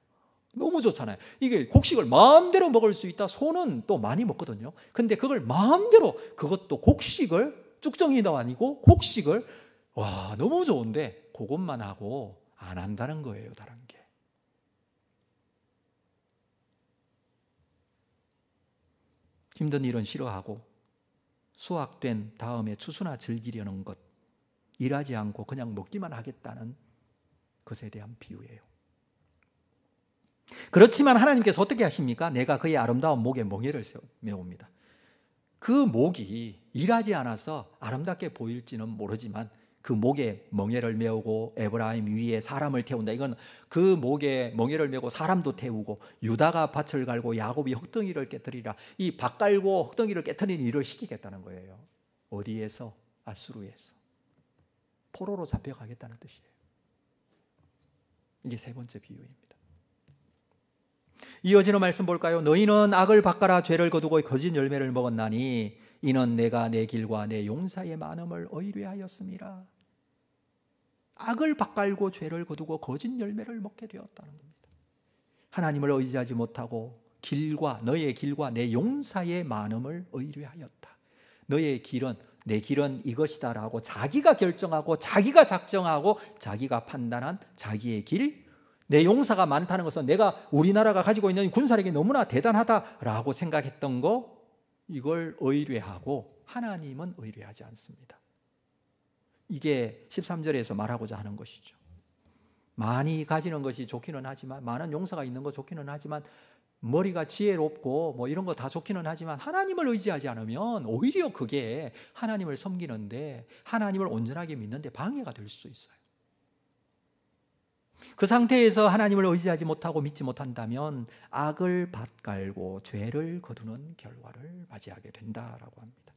너무 좋잖아요. 이게 곡식을 마음대로 먹을 수 있다. 소는 또 많이 먹거든요. 근데 그걸 마음대로, 그것도 곡식을, 쭉정이도 아니고 곡식을, 와, 너무 좋은데 그것만 하고 안 한다는 거예요. 다른 게. 힘든 일은 싫어하고 수확된 다음에 추수나 즐기려는 것, 일하지 않고 그냥 먹기만 하겠다는 것에 대한 비유예요. 그렇지만 하나님께서 어떻게 하십니까? 내가 그의 아름다운 목에 멍에를 메웁니다. 그 목이 일하지 않아서 아름답게 보일지는 모르지만 그 목에 멍에를 메우고 에브라임 위에 사람을 태운다. 이건 그 목에 멍에를 메고 사람도 태우고, 유다가 밭을 갈고 야곱이 흙덩이를 깨뜨리라. 이 밭 갈고 흙덩이를 깨뜨리는 일을 시키겠다는 거예요. 어디에서? 아수르에서. 포로로 잡혀가겠다는 뜻이에요. 이게 세 번째 비유입니다. 이어지는 말씀 볼까요? 너희는 악을 밭갈아 죄를 거두고 거짓 열매를 먹었나니 이는 내가 내 길과 내 용사의 많음을 의뢰하였음이라. 악을 밭갈고 죄를 거두고 거짓 열매를 먹게 되었다는 겁니다. 하나님을 의지하지 못하고 너의 길과 내 용사의 많음을 의뢰하였다. 너의 길은, 내 길은 이것이다라고 자기가 결정하고 자기가 작정하고 자기가 판단한 자기의 길, 내 용사가 많다는 것은 내가, 우리나라가 가지고 있는 군사력이 너무나 대단하다라고 생각했던 거, 이걸 의뢰하고 하나님은 의뢰하지 않습니다. 이게 13절에서 말하고자 하는 것이죠. 많이 가지는 것이 좋기는 하지만, 많은 용사가 있는 거 좋기는 하지만, 머리가 지혜롭고 이런 거 다 좋기는 하지만 하나님을 의지하지 않으면 오히려 그게 하나님을 섬기는데, 하나님을 온전하게 믿는데 방해가 될 수도 있어요. 그 상태에서 하나님을 의지하지 못하고 믿지 못한다면 악을 밭갈고 죄를 거두는 결과를 맞이하게 된다라고 합니다.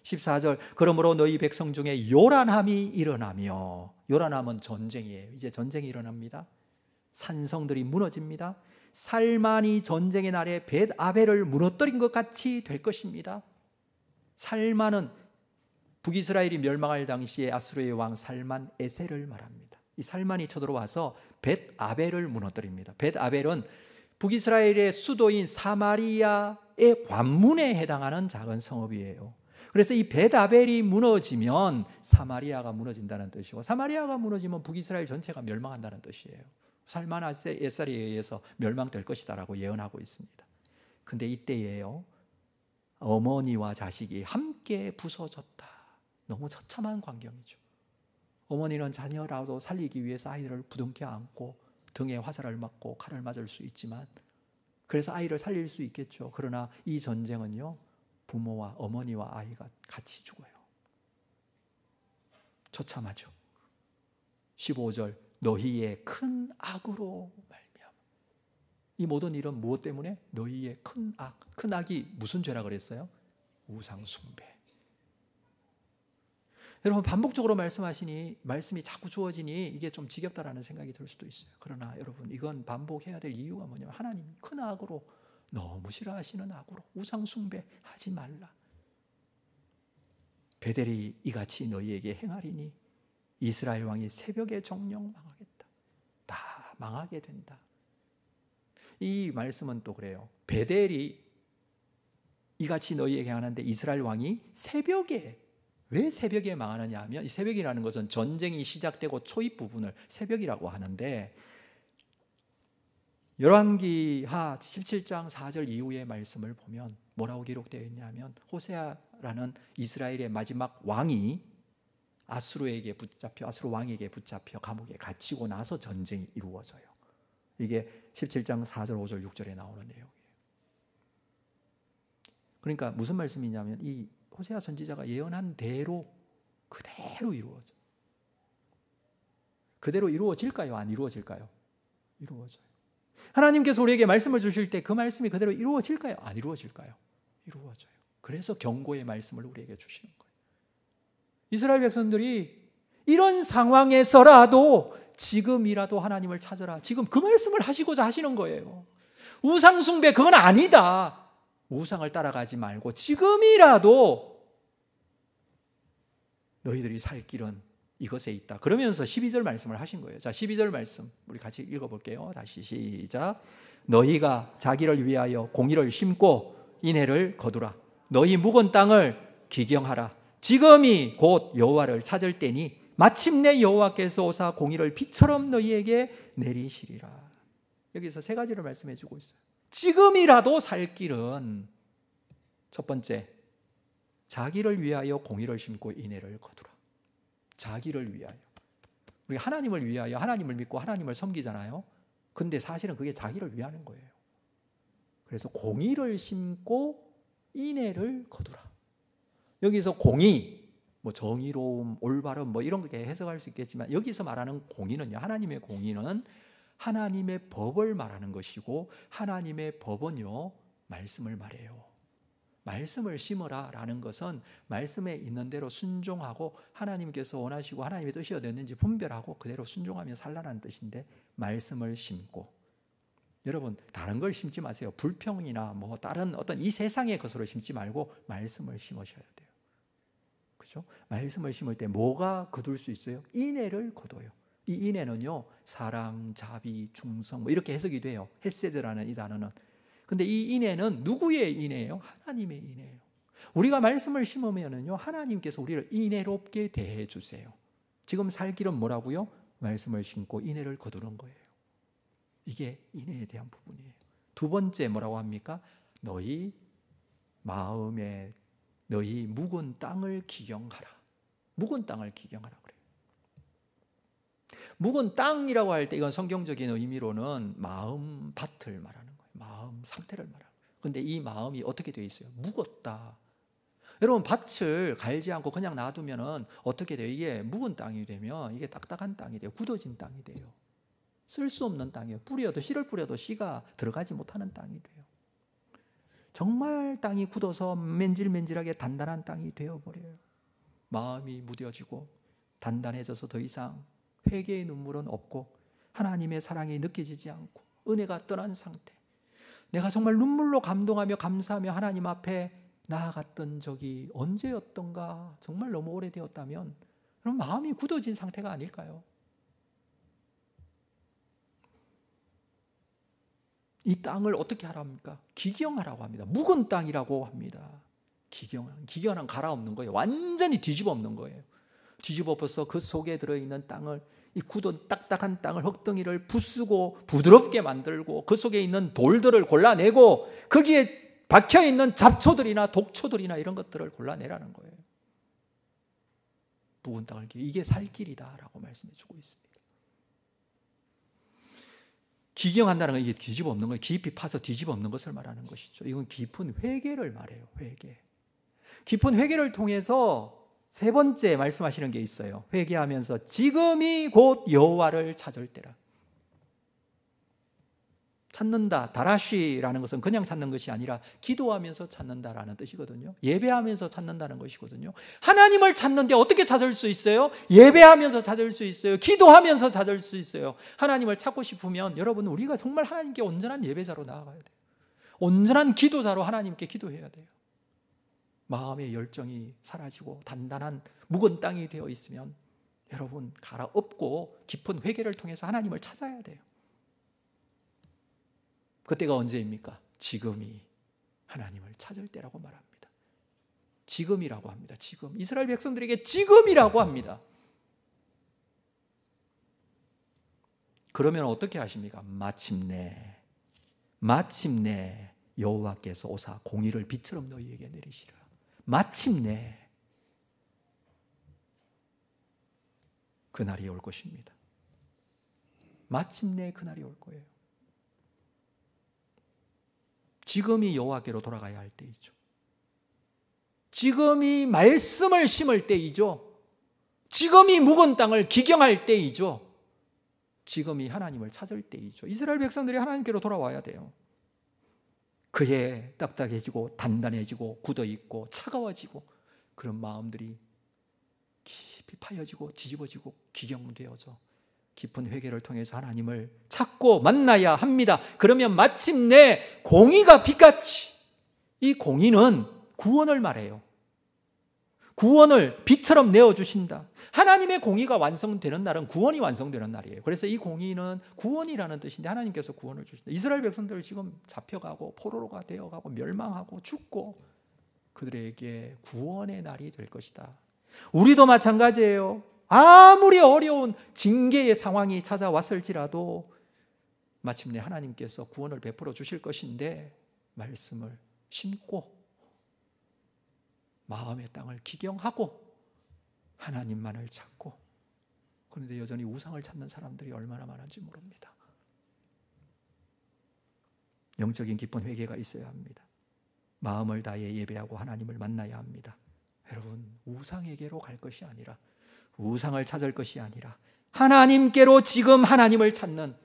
14절, 그러므로 너희 백성 중에 요란함이 일어나며, 요란함은 전쟁이에요. 이제 전쟁이 일어납니다. 산성들이 무너집니다. 살만이 전쟁의 날에 벳아벨을 무너뜨린 것 같이 될 것입니다. 살만은 북이스라엘이 멸망할 당시에 아수르의 왕 살만 에셀을 말합니다. 이 살만이 쳐들어와서 벳아벨을 무너뜨립니다. 벳아벨은 북이스라엘의 수도인 사마리아의 관문에 해당하는 작은 성읍이에요. 그래서 이 벳아벨이 무너지면 사마리아가 무너진다는 뜻이고, 사마리아가 무너지면 북이스라엘 전체가 멸망한다는 뜻이에요. 살만 에셀에 의해서 멸망될 것이다라고 예언하고 있습니다. 근데 이때예요, 어머니와 자식이 함께 부서졌다. 너무 처참한 광경이죠. 어머니는 자녀라도 살리기 위해서 아이를 부둥켜 안고 등에 화살을 맞고 칼을 맞을 수 있지만, 그래서 아이를 살릴 수 있겠죠. 그러나 이 전쟁은요, 부모와 어머니와 아이가 같이 죽어요. 처참하죠. 15절, 너희의 큰 악으로 말미암아. 이 모든 일은 무엇 때문에? 너희의 큰 악. 큰 악이 무슨 죄라 그랬어요? 우상 숭배. 여러분 반복적으로 말씀하시니 말씀이 자꾸 주어지니 이게 좀 지겹다라는 생각이 들 수도 있어요. 그러나 여러분 이건 반복해야 될 이유가 뭐냐면 하나님이 큰 악으로 너무 싫어하시는 악으로 우상 숭배하지 말라. 베델이 이같이 너희에게 행하리니 이스라엘 왕이 새벽에 정령 망하겠다. 다 망하게 된다. 이 말씀은 또 그래요. 베델이 이같이 너희에게 행하는데 이스라엘 왕이 새벽에, 왜 새벽에 망하느냐 하면 이 새벽이라는 것은 전쟁이 시작되고 초입 부분을 새벽이라고 하는데 열왕기하 17장 4절 이후의 말씀을 보면 뭐라고 기록되어 있냐면 호세아라는 이스라엘의 마지막 왕이 아수르 왕에게 붙잡혀 감옥에 갇히고 나서 전쟁이 이루어져요. 이게 17장 4절, 5절, 6절에 나오는 내용이에요. 그러니까 무슨 말씀이냐면 이 호세아 선지자가 예언한 대로 그대로 이루어져. 그대로 이루어질까요? 안 이루어질까요? 이루어져요. 하나님께서 우리에게 말씀을 주실 때 그 말씀이 그대로 이루어질까요? 안 이루어질까요? 이루어져요. 그래서 경고의 말씀을 우리에게 주시는 거예요. 이스라엘 백성들이 이런 상황에서라도 지금이라도 하나님을 찾아라. 지금 그 말씀을 하시고자 하시는 거예요. 우상 숭배 그건 아니다. 우상을 따라가지 말고 지금이라도 너희들이 살 길은 이것에 있다. 그러면서 12절 말씀을 하신 거예요. 자, 12절 말씀 우리 같이 읽어볼게요. 다시 시작. 너희가 자기를 위하여 공의를 심고 인애를 거두라. 너희 묵은 땅을 기경하라. 지금이 곧 여호와를 찾을 때니 마침내 여호와께서 오사 공의를 비처럼 너희에게 내리시리라. 여기서 세 가지를 말씀해 주고 있어요. 지금이라도 살 길은 첫 번째, 자기를 위하여 공의를 심고 인애를 거두라. 자기를 위하여. 우리 하나님을 위하여 하나님을 믿고 하나님을 섬기잖아요. 근데 사실은 그게 자기를 위하는 거예요. 그래서 공의를 심고 인애를 거두라. 여기서 공의, 뭐 정의로움, 올바름 뭐 이런 게 해석할 수 있겠지만 여기서 말하는 공의는요. 하나님의 공의는 하나님의 법을 말하는 것이고 하나님의 법은요. 말씀을 말해요. 말씀을 심으라 라는 것은 말씀에 있는 대로 순종하고 하나님께서 원하시고 하나님의 뜻이 어땠는지 분별하고 그대로 순종하며 살라는 뜻인데 말씀을 심고 여러분 다른 걸 심지 마세요. 불평이나 뭐 다른 어떤 이 세상의 것으로 심지 말고 말씀을 심으셔야 돼요. 그렇죠? 말씀을 심을 때 뭐가 거둘 수 있어요? 인애를 거둬요. 이 인애는요 사랑, 자비, 충성 뭐 이렇게 해석이 돼요. 헤세드라는 이 단어는. 근데 이 인애는 누구의 인애예요? 하나님의 인애예요. 우리가 말씀을 심으면은요 하나님께서 우리를 인애롭게 대해 주세요. 지금 살 길은 뭐라고요? 말씀을 심고 인애를 거두는 거예요. 이게 인애에 대한 부분이에요. 두 번째 뭐라고 합니까? 너희 마음에 너희 묵은 땅을 기경하라. 묵은 땅을 기경하라 그래요. 묵은 땅이라고 할 때 이건 성경적인 의미로는 마음 밭을 말하는 거예요. 마음 상태를 말하는 거예요. 그런데 이 마음이 어떻게 되어 있어요? 묵었다. 여러분 밭을 갈지 않고 그냥 놔두면은 어떻게 돼요? 이게 묵은 땅이 되면 이게 딱딱한 땅이 돼요. 굳어진 땅이 돼요. 쓸 수 없는 땅이에요. 씨를 뿌려도 씨가 들어가지 못하는 땅이 돼요. 정말 땅이 굳어서 맨질맨질하게 단단한 땅이 되어버려요. 마음이 무뎌지고 단단해져서 더 이상 회개의 눈물은 없고 하나님의 사랑이 느껴지지 않고 은혜가 떠난 상태. 내가 정말 눈물로 감동하며 감사하며 하나님 앞에 나아갔던 적이 언제였던가 정말 너무 오래되었다면 그럼 마음이 굳어진 상태가 아닐까요? 이 땅을 어떻게 하랍니까? 기경하라고 합니다. 묵은 땅이라고 합니다. 기경은 갈아엎는 거예요. 완전히 뒤집어 엎는 거예요. 뒤집어 엎어서 그 속에 들어있는 땅을 이 굳은 딱딱한 땅을 흙덩이를 부수고 부드럽게 만들고 그 속에 있는 돌들을 골라내고 거기에 박혀있는 잡초들이나 독초들이나 이런 것들을 골라내라는 거예요. 묵은 땅을 이게 살 길이다라고 말씀해 주고 있습니다. 기경한다는 건 이게 뒤집어 엎는 거예요. 깊이 파서 뒤집어 엎는 것을 말하는 것이죠. 이건 깊은 회개를 말해요. 회개. 깊은 회개를 통해서 세 번째 말씀하시는 게 있어요. 회개하면서 지금이 곧 여호와를 찾을 때라. 찾는다, 다라쉬라는 것은 그냥 찾는 것이 아니라 기도하면서 찾는다라는 뜻이거든요. 예배하면서 찾는다는 것이거든요. 하나님을 찾는데 어떻게 찾을 수 있어요? 예배하면서 찾을 수 있어요. 기도하면서 찾을 수 있어요. 하나님을 찾고 싶으면 여러분, 우리가 정말 하나님께 온전한 예배자로 나아가야 돼요. 온전한 기도자로 하나님께 기도해야 돼요. 마음의 열정이 사라지고 단단한 묵은 땅이 되어 있으면 여러분, 갈아엎고 깊은 회개를 통해서 하나님을 찾아야 돼요. 그때가 언제입니까? 지금이 하나님을 찾을 때라고 말합니다. 지금이라고 합니다. 지금. 이스라엘 백성들에게 지금이라고 합니다. 그러면 어떻게 하십니까? 마침내 여호와께서 오사 공의를 비처럼 너희에게 내리시라. 마침내 그날이 올 것입니다. 마침내 그날이 올 거예요. 지금이 여호와께로 돌아가야 할 때이죠. 지금이 말씀을 심을 때이죠. 지금이 묵은 땅을 기경할 때이죠. 지금이 하나님을 찾을 때이죠. 이스라엘 백성들이 하나님께로 돌아와야 돼요. 그의 딱딱해지고 단단해지고 굳어있고 차가워지고 그런 마음들이 깊이 파여지고 뒤집어지고 기경되어져 깊은 회개를 통해서 하나님을 찾고 만나야 합니다. 그러면 마침내 공의가 빛같이, 이 공의는 구원을 말해요. 구원을 빛처럼 내어주신다. 하나님의 공의가 완성되는 날은 구원이 완성되는 날이에요. 그래서 이 공의는 구원이라는 뜻인데 하나님께서 구원을 주신다. 이스라엘 백성들 지금 잡혀가고 포로가 되어가고 멸망하고 죽고 그들에게 구원의 날이 될 것이다. 우리도 마찬가지예요. 아무리 어려운 징계의 상황이 찾아왔을지라도 마침내 하나님께서 구원을 베풀어 주실 것인데 말씀을 심고 마음의 땅을 기경하고 하나님만을 찾고, 그런데 여전히 우상을 찾는 사람들이 얼마나 많은지 모릅니다. 영적인 깊은 회개가 있어야 합니다. 마음을 다해 예배하고 하나님을 만나야 합니다. 여러분, 우상에게로 갈 것이 아니라, 우상을 찾을 것이 아니라 하나님께로 지금 하나님을 찾는,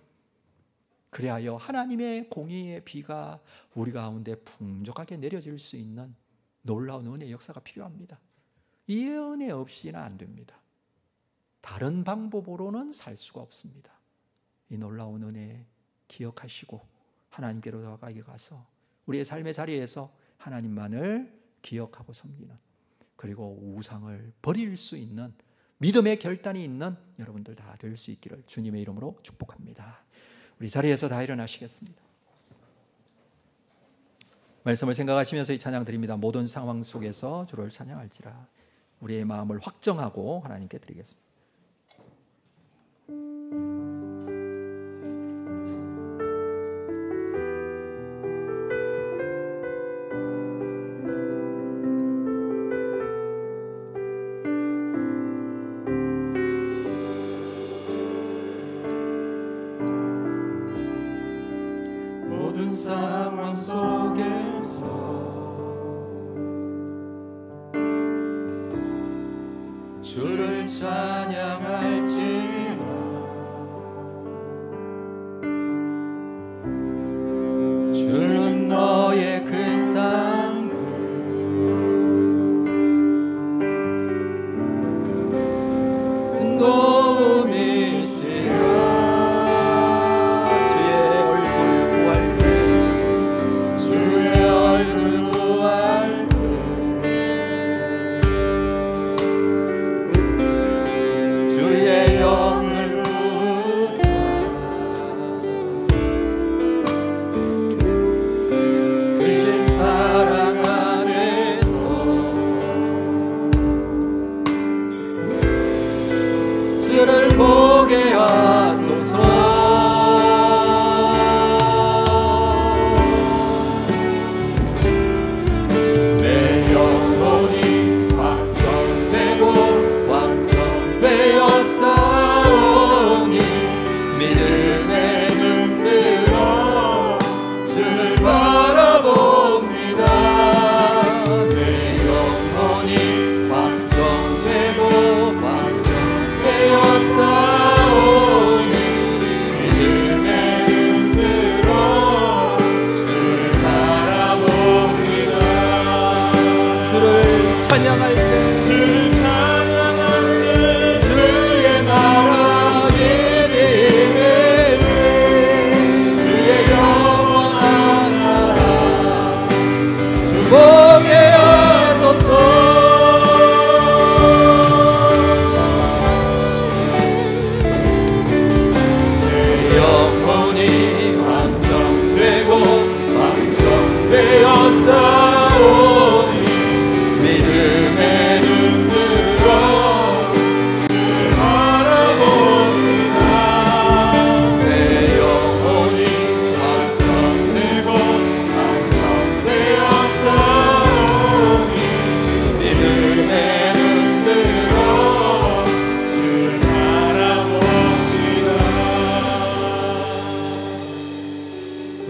그리하여 하나님의 공의의 비가 우리 가운데 풍족하게 내려질 수 있는 놀라운 은혜의 역사가 필요합니다. 이 은혜 없이는 안 됩니다. 다른 방법으로는 살 수가 없습니다. 이 놀라운 은혜 기억하시고 하나님께로 나아가게 가서 우리의 삶의 자리에서 하나님만을 기억하고 섬기는, 그리고 우상을 버릴 수 있는 믿음의 결단이 있는 여러분들 다 될 수 있기를 주님의 이름으로 축복합니다. 우리 자리에서 다 일어나시겠습니다. 말씀을 생각하시면서 이 찬양 드립니다. 모든 상황 속에서 주를 찬양할지라. 우리의 마음을 확정하고 하나님께 드리겠습니다. 모든 상황 속에서 주를 찬양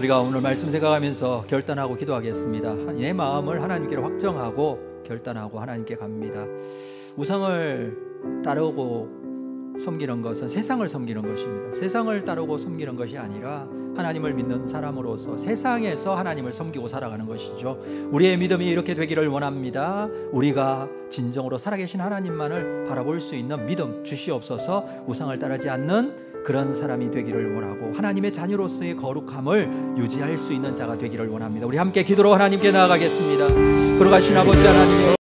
우리가 오늘 말씀 생각하면서 결단하고 기도하겠습니다. 내 마음을 하나님께로 확정하고 결단하고 하나님께 갑니다. 우상을 따르고 섬기는 것은 세상을 섬기는 것입니다. 세상을 따르고 섬기는 것이 아니라 하나님을 믿는 사람으로서 세상에서 하나님을 섬기고 살아가는 것이죠. 우리의 믿음이 이렇게 되기를 원합니다. 우리가 진정으로 살아계신 하나님만을 바라볼 수 있는 믿음 주시옵소서. 우상을 따르지 않는 그런 사람이 되기를 원하고 하나님의 자녀로서의 거룩함을 유지할 수 있는 자가 되기를 원합니다. 우리 함께 기도로 하나님께 나아가겠습니다. 걸어가신 아버지 하나님,